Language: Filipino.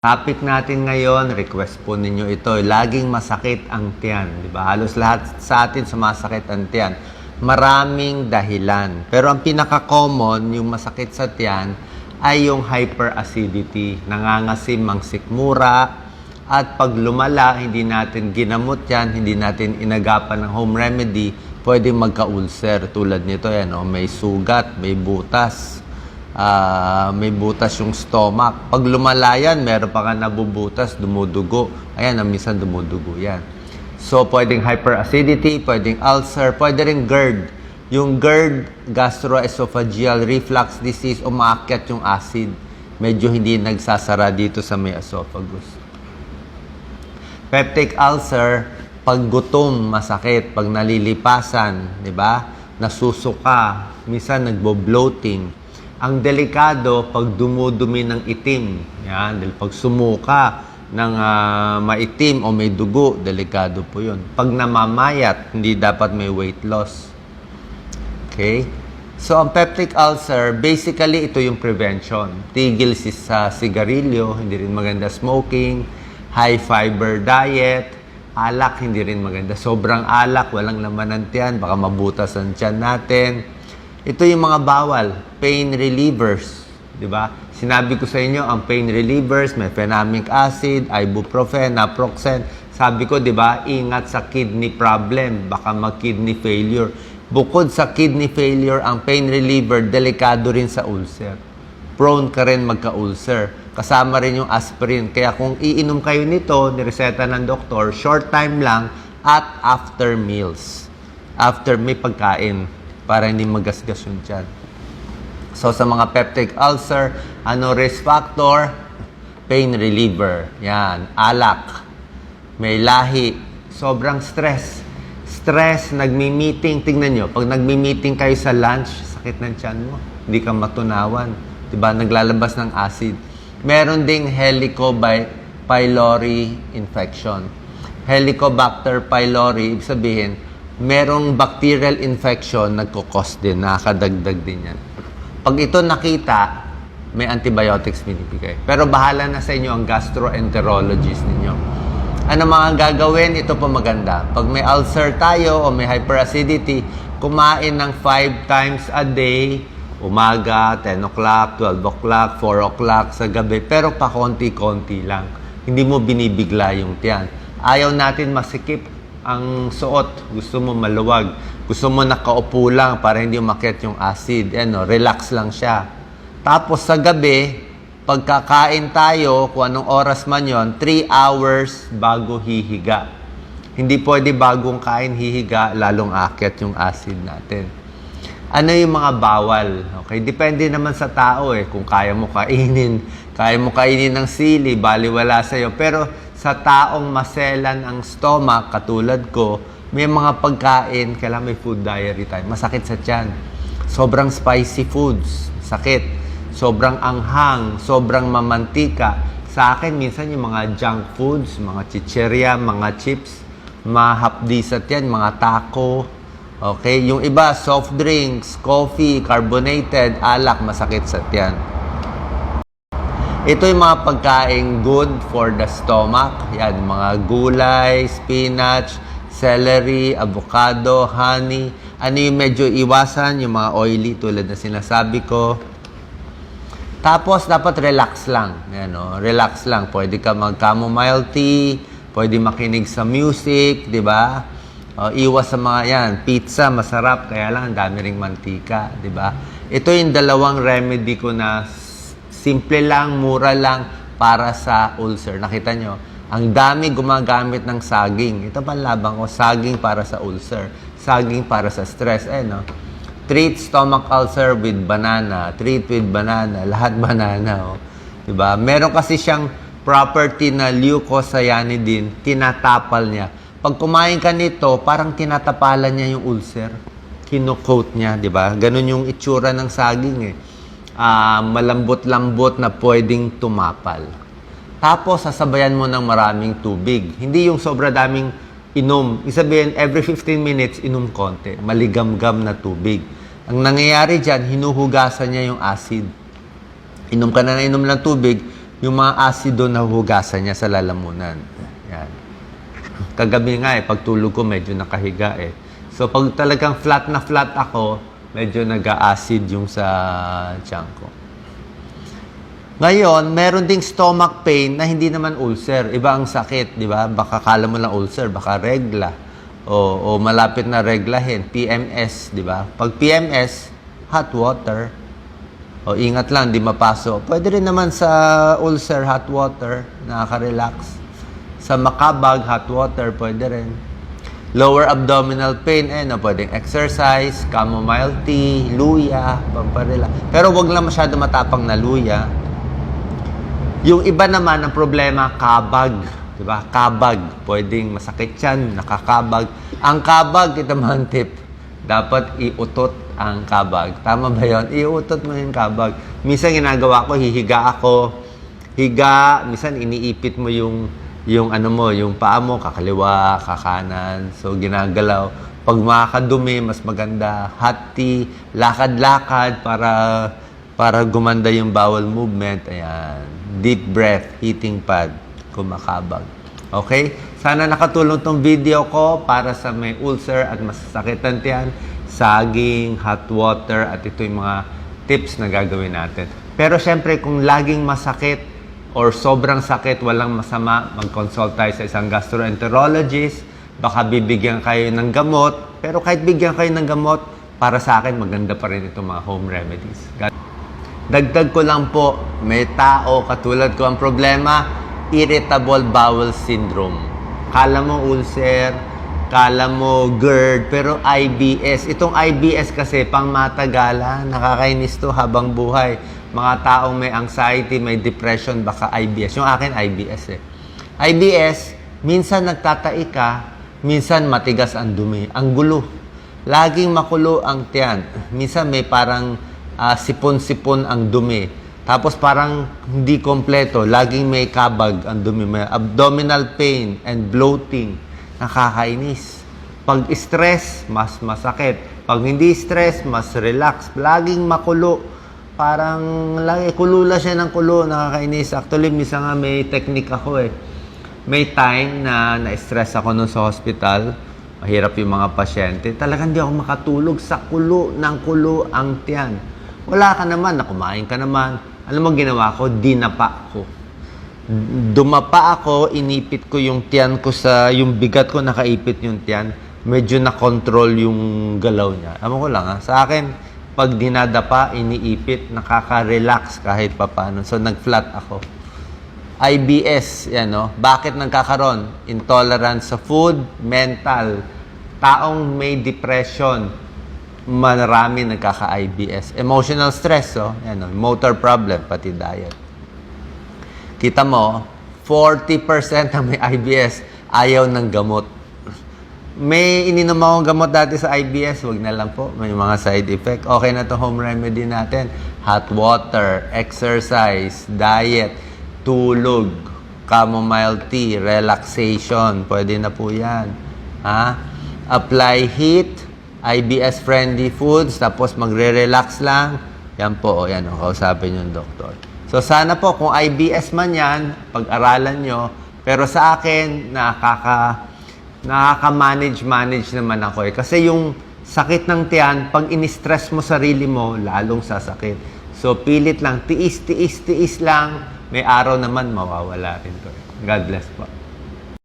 Topic natin ngayon, request po ninyo ito, laging masakit ang tiyan. Di ba? Halos lahat sa atin sumasakit ang tiyan. Maraming dahilan. Pero ang pinaka-common, yung masakit sa tiyan, ay yung hyperacidity. Nangangasim ang sikmura. At pag lumala, hindi natin ginamot yan, hindi natin inagapan ng home remedy, pwedeng magka-ulcer. Tulad nito, yan, may sugat, may butas. May butas yung stomach. Pag lumala yan, meron pa nga nabubutas, dumudugo. Ayan, minsan dumudugo yan. So, pwedeng hyperacidity, pwedeng ulcer, pwede rin GERD. Yung GERD, gastroesophageal reflux disease, umaakyat yung acid. Medyo hindi nagsasara dito sa may esophagus. Peptic ulcer, pag gutom, masakit. Pag nalilipasan, di ba? Nasusuka, minsan nagbo-bloating. Ang delikado pag dumudumi ng itim. Yan, dahil pag sumuka ng maitim o may dugo, delikado po yun. Pag namamayat, hindi dapat may weight loss. Okay? So, ang peptic ulcer, basically, ito yung prevention. Tigil sa sigarilyo, hindi rin maganda smoking, high fiber diet, alak, hindi rin maganda. Sobrang alak, walang laman ng tiyan, baka mabutas ang tiyan natin. Ito yung mga bawal, pain relievers, di ba? Sinabi ko sa inyo, ang pain relievers, mefenamic acid, ibuprofen, naproxen. Sabi ko, di ba, ingat sa kidney problem, baka mag-kidney failure. Bukod sa kidney failure, ang pain reliever, delikado rin sa ulcer. Prone ka rin magka-ulcer. Kasama rin yung aspirin. Kaya kung iinom kayo nito, nireseta ng doktor, short time lang at after meals. After may pagkain. Para hindi magasgas yung tiyan. So, sa mga peptic ulcer, ano risk factor? Pain reliever. Yan. Alak. May lahi. Sobrang stress. Stress, nagmi-meeting. Tingnan nyo, pag nagmi-meeting kayo sa lunch, sakit ng tiyan mo. Hindi ka matunawan. Diba? Naglalabas ng acid. Meron ding Helicobacter pylori infection. Helicobacter pylori, ibig sabihin, merong bacterial infection, nagkukos din, nakakadagdag din yan. Pag ito nakita, may antibiotics binibigay. Pero bahala na sa inyo ang gastroenterologist ninyo. Ano mga gagawin? Ito po maganda. Pag may ulcer tayo o may hyperacidity, kumain ng 5 times a day, umaga, 10 o'clock, 12 o'clock, 4 o'clock sa gabi, pero pa konti-konti lang. Hindi mo binibigla yung tiyan. Ayaw natin masikip ang suot, gusto mo maluwag, gusto mo nakaupo lang para hindi umakyat yung acid, relax lang siya. Tapos sa gabi, pagkakain tayo, kung anong oras man yon, 3 hours bago hihiga. Hindi pwede bagong kain hihiga, lalong akyat yung acid natin. Ano yung mga bawal? Okay, depende naman sa tao kung kaya mo kainin ng sili, baliwala sa'yo, pero sa taong maselan ang stomach, katulad ko, may mga pagkain, kailangan may food diary tayo. Masakit sa tiyan. Sobrang spicy foods, sakit. Sobrang anghang, sobrang mamantika. Sa akin, minsan yung mga junk foods, mga chicherya, mga chips, mahapdi sa tiyan, mga taco. Okay? Yung iba, soft drinks, coffee, carbonated, alak, masakit sa tiyan. Ito yung mga pagkain good for the stomach. Yan, mga gulay, spinach, celery, avocado, honey. Ano yung medyo iwasan? Yung mga oily tulad na sinasabi ko. Tapos, dapat relax lang. Yan, relax lang. Pwede ka mag-chamomile tea, pwede makinig sa music, di ba? Iwas sa mga yan. Pizza, masarap. Kaya lang, ang dami ring mantika, di ba? Ito yung dalawang remedy ko na simple lang, mura lang para sa ulcer. Nakita nyo, ang dami gumagamit ng saging. Ito panlabang ko, saging para sa ulcer. Saging para sa stress. Treat stomach ulcer with banana. Treat with banana. Lahat banana. Diba? Meron kasi siyang property na leucocyanidin. Tinatapal niya. Pag kumain ka nito, parang tinatapalan niya yung ulcer. Kino-coat niya. Diba? Ganun yung itsura ng saging malambot-lambot na pwedeng tumapal. Tapos, sasabayan mo ng maraming tubig. Hindi yung sobra daming inom. Isabihin, every 15 minutes, inom konti. Maligam-gam na tubig. Ang nangyayari dyan, hinuhugasan niya yung acid. Inom ka na inom ng tubig, yung mga asido na hugasan niya sa lalamunan. Yan. Kagabi nga pagtulog ko medyo nakahiga So pag talagang flat na flat ako, medyo nag-acid yung sa tiyan ko. Ngayon, meron ding stomach pain na hindi naman ulcer. Iba ang sakit, di ba? Baka kala mo lang ulcer, baka regla. O malapit na reglahin, PMS, di ba? Pag PMS, hot water. O ingat lang, di mapasok. Pwede rin naman sa ulcer, hot water, nakaka-relax. Sa makabag, hot water, pwede rin. Lower abdominal pain, pwedeng exercise, chamomile tea, luya, pamparela. Pero wag lang masyado matapang na luya. Yung iba naman, ang problema, kabag. Diba? Kabag. Pwedeng masakit yan, nakakabag. Ang kabag, ito mga tip, dapat iutot ang kabag. Tama ba yun? Iutot mo yung kabag. Minsan ginagawa ko, hihiga ako. Higa, minsan iniipit mo yung paa mo, kakaliwa, kakanan. So, ginagalaw. Pag makakadumi, mas maganda. Hot tea, lakad-lakad para gumanda yung bowel movement. Ayan. Deep breath, heating pad, kumakabag. Okay? Sana nakatulong tong video ko para sa may ulcer at masasakitan tiyan, saging, hot water, at ito yung mga tips na gagawin natin. Pero syempre, kung laging masakit or sobrang sakit, walang masama, mag-consult tayo sa isang gastroenterologist. Baka bibigyan kayo ng gamot. Pero kahit bigyan kayo ng gamot, para sa akin, maganda pa rin itong mga home remedies. Dagdag ko lang po, may tao katulad ko ang problema, irritable bowel syndrome. Kala mo ulcer, kala mo GERD, pero IBS. Itong IBS kasi pang matagalan, nakakainis to habang buhay. Mga taong may anxiety, may depression, baka IBS. Yung akin IBS IBS, minsan nagtatai ka, minsan matigas ang dumi, ang gulo. Laging makulo ang tiyan. Minsan may parang sipon-sipon ang dumi. Tapos parang hindi kompleto. Laging may kabag ang dumi. May abdominal pain and bloating. Nakakainis. Pag stress, mas masakit. Pag hindi stress, mas relax. Laging makulo. Parang lagi kulula siya ng kulo. Nakakainis. Actually, minsan nga may technique ako May time na na-stress ako nun sa hospital. Mahirap yung mga pasyente. Talagang hindi ako makatulog sa kulo ng kulo ang tiyan. Wala ka naman, kumain ka naman. Alam mo ginawa ko? Dinapa ko. Dumapa ako, inipit ko yung tiyan ko yung bigat ko, nakaipit yung tiyan. Medyo na-control yung galaw niya. Alam ko lang sa akin, pag dinadapa, iniipit, nakaka-relax kahit papano. So, nag-flat ako. IBS, Bakit nagkakaroon? Intolerance sa food, mental. Taong may depression, marami nagkaka-IBS. Emotional stress, motor problem, pati diet. Kita mo, 40% ng may IBS ayaw ng gamot. May ininom akong gamot dati sa IBS, wag na lang po, may mga side effect. Okay na to home remedy natin. Hot water, exercise, diet, tulog, chamomile tea, relaxation, pwede na po yan. Apply heat, IBS-friendly foods, tapos magre-relax lang. Yan po, kausapin yung doktor. So, sana po, kung IBS man yan, pag-aralan nyo. Pero sa akin, nakaka-manage naman ako Kasi yung sakit ng tiyan, pag in-stress mo sarili mo, lalong sasakit. So, pilit lang, tiis lang. May araw naman, mawawala rin to. God bless po.